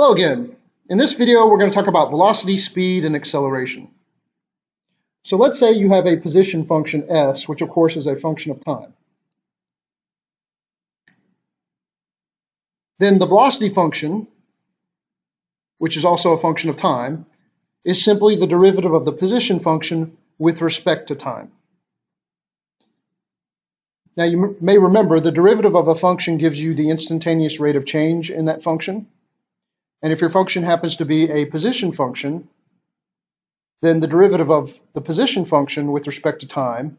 Hello again. In this video, we're going to talk about velocity, speed, and acceleration. So let's say you have a position function s, which of course is a function of time. Then the velocity function, which is also a function of time, is simply the derivative of the position function with respect to time. Now you may remember the derivative of a function gives you the instantaneous rate of change in that function. And if your function happens to be a position function, then the derivative of the position function with respect to time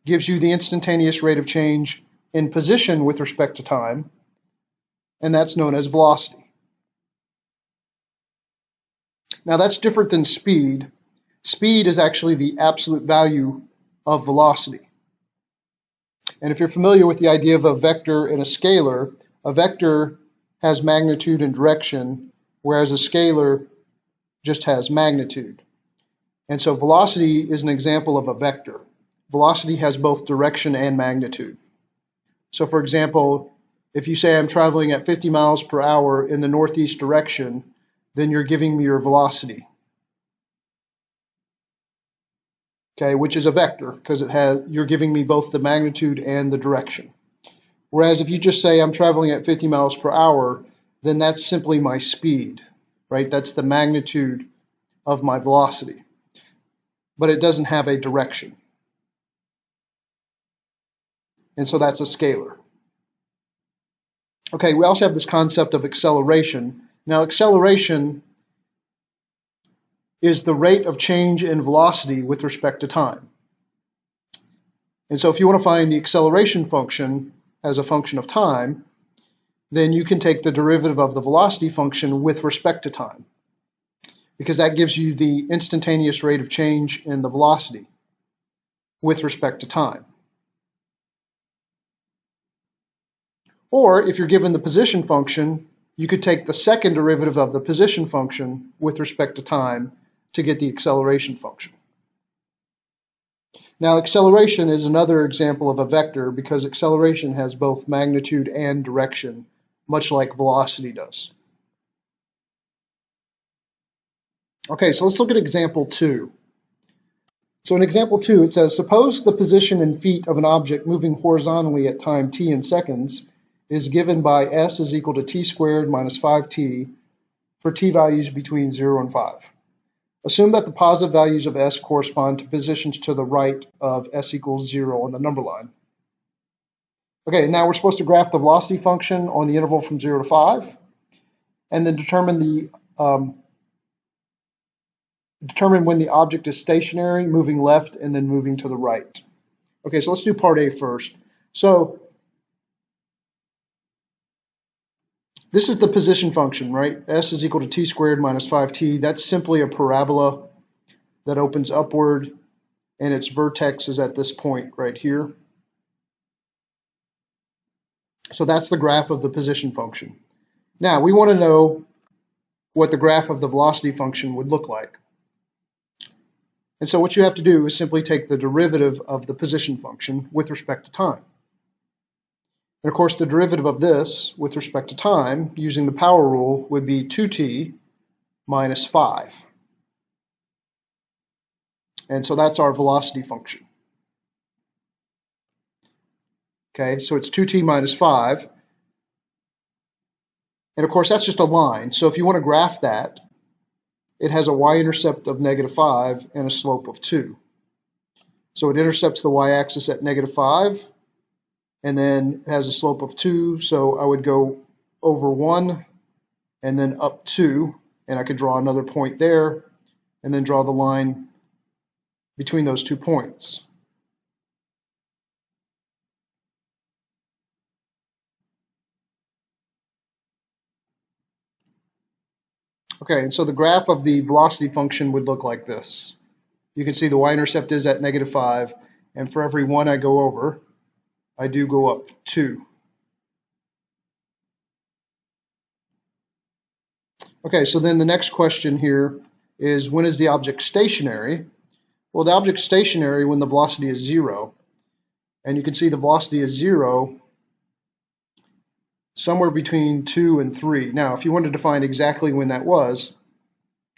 gives you the instantaneous rate of change in position with respect to time, and that's known as velocity. Now that's different than speed. Speed is actually the absolute value of velocity. And if you're familiar with the idea of a vector and a scalar, a vector has magnitude and direction, whereas a scalar just has magnitude. And so velocity is an example of a vector. Velocity has both direction and magnitude. So for example, if you say I'm traveling at 50 miles per hour in the northeast direction, then you're giving me your velocity. Okay, which is a vector because you're giving me both the magnitude and the direction. Whereas if you just say I'm traveling at 50 miles per hour, then that's simply my speed, right? That's the magnitude of my velocity. But it doesn't have a direction. And so that's a scalar. Okay, we also have this concept of acceleration. Now, acceleration is the rate of change in velocity with respect to time. And so if you want to find the acceleration function as a function of time, then you can take the derivative of the velocity function with respect to time, because that gives you the instantaneous rate of change in the velocity with respect to time. Or if you're given the position function, you could take the second derivative of the position function with respect to time to get the acceleration function. Now, acceleration is another example of a vector because acceleration has both magnitude and direction, much like velocity does. Okay, so let's look at example 2. So in example 2, it says, suppose the position in feet of an object moving horizontally at time t in seconds is given by s is equal to t squared minus 5t for t values between 0 and 5. Assume that the positive values of s correspond to positions to the right of s equals 0 on the number line. Okay, now we're supposed to graph the velocity function on the interval from 0 to 5, and then determine when the object is stationary, moving left, and then moving to the right. Okay, so let's do part A first. So this is the position function, right? S is equal to t squared minus 5t. That's simply a parabola that opens upward, and its vertex is at this point right here. So that's the graph of the position function. Now, we want to know what the graph of the velocity function would look like. And so what you have to do is simply take the derivative of the position function with respect to time. And of course, the derivative of this with respect to time, using the power rule, would be 2t minus 5. And so that's our velocity function. Okay, so it's 2t minus 5. And of course, that's just a line. So if you want to graph that, it has a y-intercept of -5 and a slope of 2. So it intercepts the y-axis at -5, and then it has a slope of 2, so I would go over 1 and then up 2, and I could draw another point there, and then draw the line between those 2 points. Okay, and so the graph of the velocity function would look like this. You can see the y-intercept is at -5, and for every 1 I go over, I do go up 2. Okay, so then the next question here is, when is the object stationary? Well, the object's stationary when the velocity is 0. And you can see the velocity is 0 somewhere between 2 and 3. Now, if you wanted to find exactly when that was,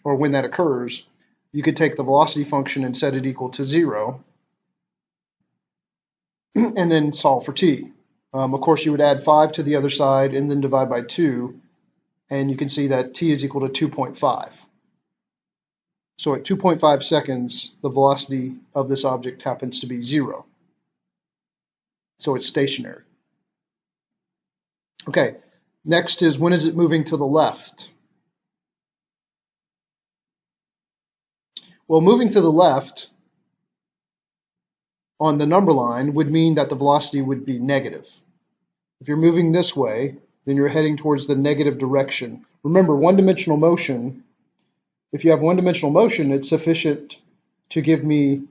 or when that occurs, you could take the velocity function and set it equal to 0, and then solve for t. Of course, you would add 5 to the other side and then divide by 2, and you can see that t is equal to 2.5. So at 2.5 seconds, the velocity of this object happens to be 0. So it's stationary. Okay, next is when is it moving to the left? Well, moving to the left on the number line would mean that the velocity would be negative. If you're moving this way, then you're heading towards the negative direction. Remember, one-dimensional motion, if you have one-dimensional motion, it's sufficient to give me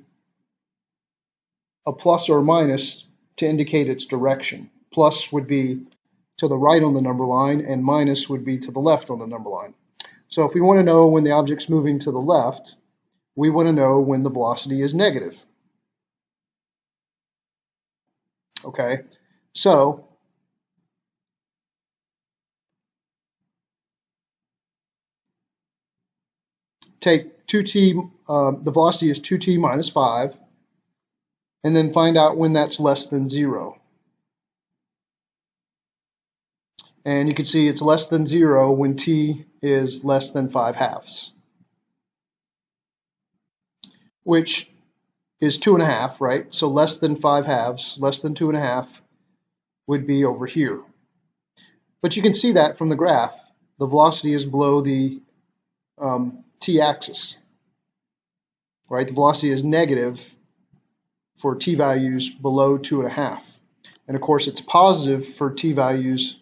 a plus or a minus to indicate its direction. Plus would be to the right on the number line, and minus would be to the left on the number line. So if we want to know when the object's moving to the left, we want to know when the velocity is negative. Okay, so take 2t, the velocity is 2t minus 5, and then find out when that's less than 0. And you can see it's less than 0 when t is less than 5/2, which is 2.5, right? So less than 5/2, less than 2.5 would be over here. But you can see that from the graph, the velocity is below the t-axis, right? The velocity is negative for t values below 2.5. And of course, it's positive for t values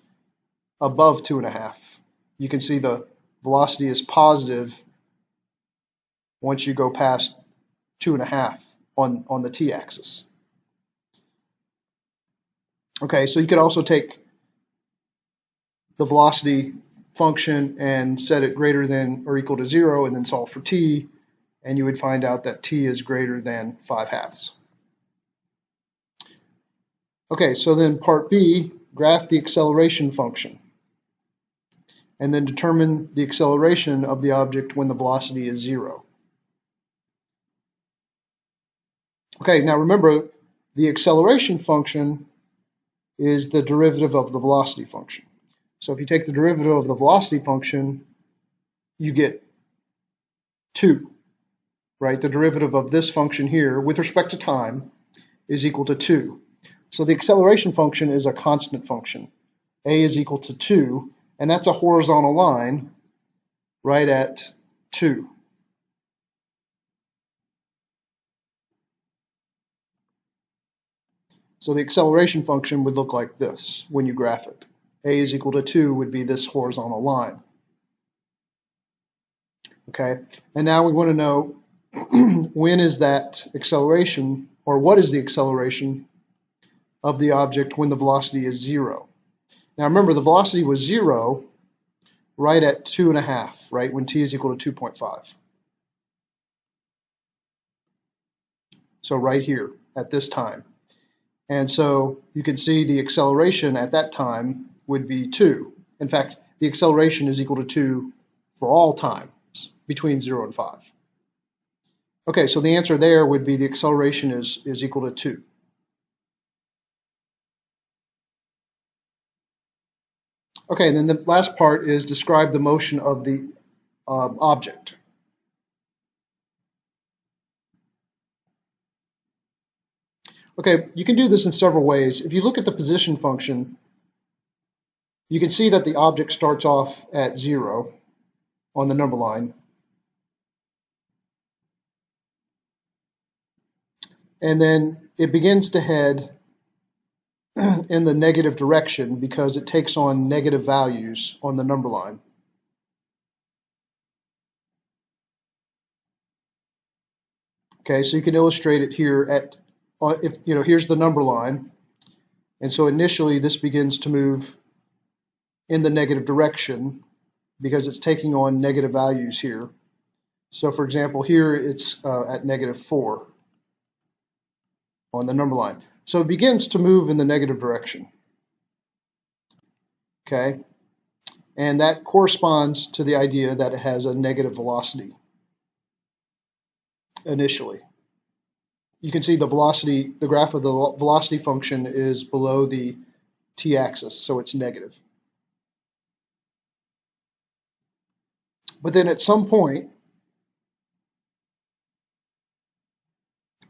above 2.5. You can see the velocity is positive once you go past 2.5 on the t-axis. Okay, so you could also take the velocity function and set it greater than or equal to 0 and then solve for t, and you would find out that t is greater than 5/2. Okay, so then part B, graph the acceleration function, and then determine the acceleration of the object when the velocity is 0. Okay, now remember, the acceleration function is the derivative of the velocity function. So if you take the derivative of the velocity function, you get 2, right? The derivative of this function here with respect to time is equal to 2. So the acceleration function is a constant function. A is equal to 2, and that's a horizontal line right at 2. So the acceleration function would look like this when you graph it. A is equal to 2 would be this horizontal line. Okay, and now we want to know when is that acceleration, or what is the acceleration of the object when the velocity is 0. Now remember, the velocity was 0 right at 2.5, right, when t is equal to 2.5. So right here at this time. And so you can see the acceleration at that time would be 2. In fact, the acceleration is equal to 2 for all times between 0 and 5. Okay, so the answer there would be the acceleration is equal to 2. Okay, and then the last part is describe the motion of the object. Okay, you can do this in several ways. If you look at the position function, you can see that the object starts off at 0 on the number line. And then it begins to head in the negative direction because it takes on negative values on the number line. Okay, so you can illustrate it here at, here's the number line. And so initially this begins to move in the negative direction because it's taking on negative values here. So for example, here it's at -4 on the number line. So it begins to move in the negative direction. okay? And that corresponds to the idea that it has a negative velocity initially. You can see the velocity, the graph of the velocity function is below the t-axis, so it's negative. But then at some point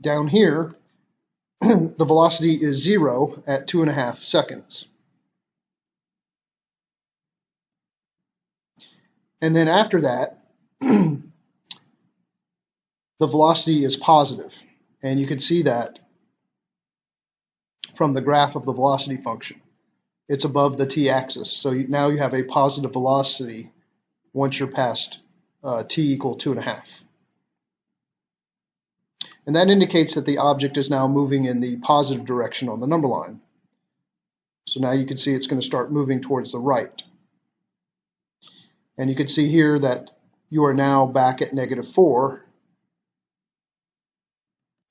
down here, the velocity is 0 at 2.5 seconds. And then after that, the velocity is positive. And you can see that from the graph of the velocity function. It's above the t-axis. So now you have a positive velocity once you're past t equal 2.5. And that indicates that the object is now moving in the positive direction on the number line. So now you can see it's going to start moving towards the right. And you can see here that you are now back at -4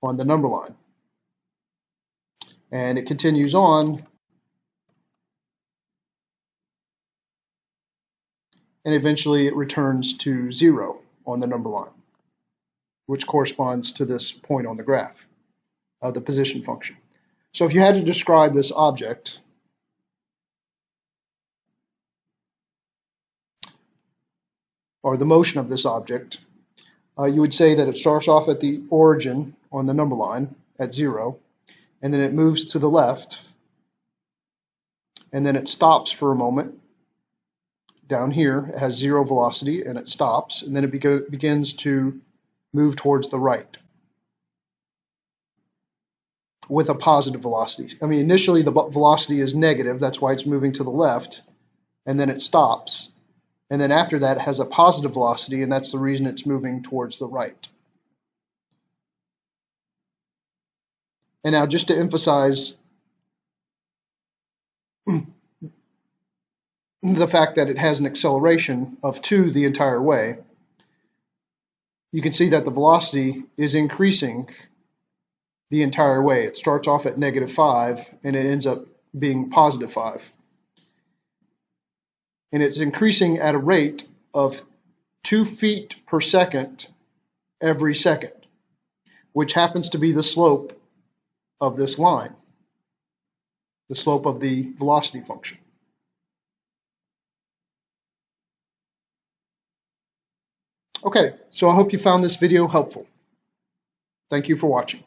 on the number line. And it continues on, and eventually it returns to 0 on the number line, which corresponds to this point on the graph of the position function. So if you had to describe this object, or the motion of this object, you would say that it starts off at the origin on the number line at 0, and then it moves to the left, and then it stops for a moment. Down here, it has 0 velocity, and it stops, and then it begins to move towards the right with a positive velocity. I mean, initially the velocity is negative, that's why it's moving to the left, and then it stops. And then after that, it has a positive velocity, and that's the reason it's moving towards the right. And now just to emphasize the fact that it has an acceleration of 2 the entire way, you can see that the velocity is increasing the entire way. It starts off at -5 and it ends up being +5. And it's increasing at a rate of 2 feet per second every second, which happens to be the slope of this line, the slope of the velocity function. Okay, so I hope you found this video helpful. Thank you for watching.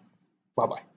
Bye-bye.